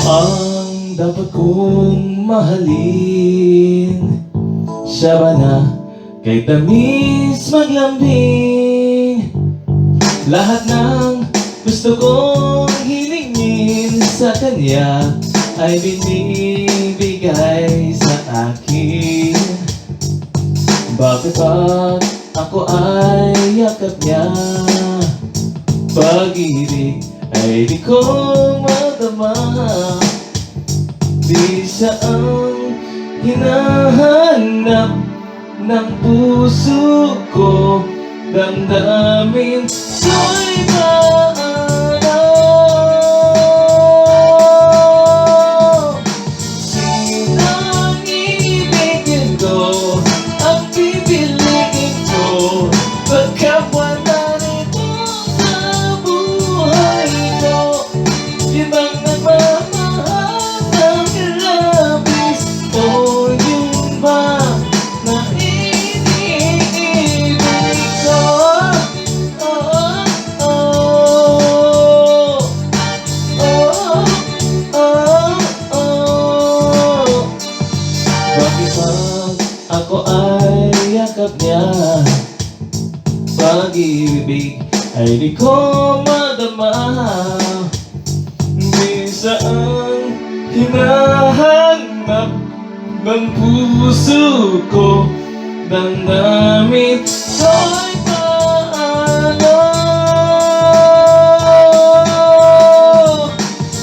Ang dapat kong mahalin, siya ba na kay tamis maglambing? Lahat ng gusto kong hilingin sa kanya ay binibigay sa akin. Bakit pag ako ay yakap niya, pag-ibig ay di ko madama? Di siya ang hinahanap ng puso ko, damdamin ko'y maalaw. Sinang ibigin ko, ang pipiliin ko, pagkapwa na nito sa buhay ko. Di bang nagmamahal ng labis, o yun ba na iniibig ko? Oh, oh, oh, oh, oh. Bakit pag ako ay yakap niya, pag-ibig ay di ko madama? Saan hinahanap ng puso ko, damdamin ko'y maalaw.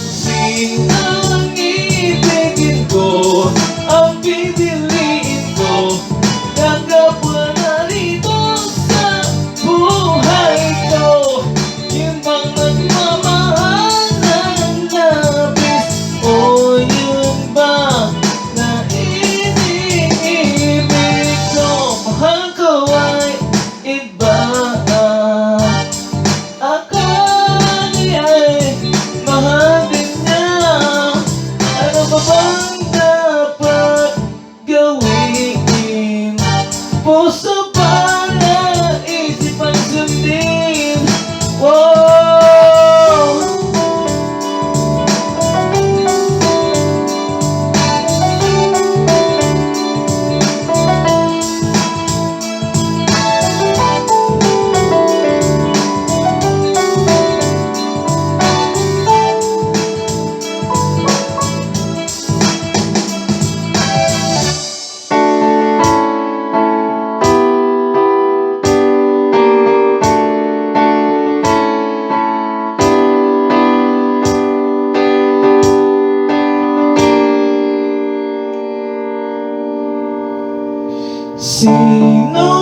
Sinang ibigin ko, ang pipiliin ko, kakapwa na rito sa buhay ko. Yun bang nagmamahal ng labis, o yun ba na iniibig ko? Mahal ko ay iba, ako ay mahal din niya. Ano ba bang dapat gawin? Puso ba na isip ang sundin? Wow! Sino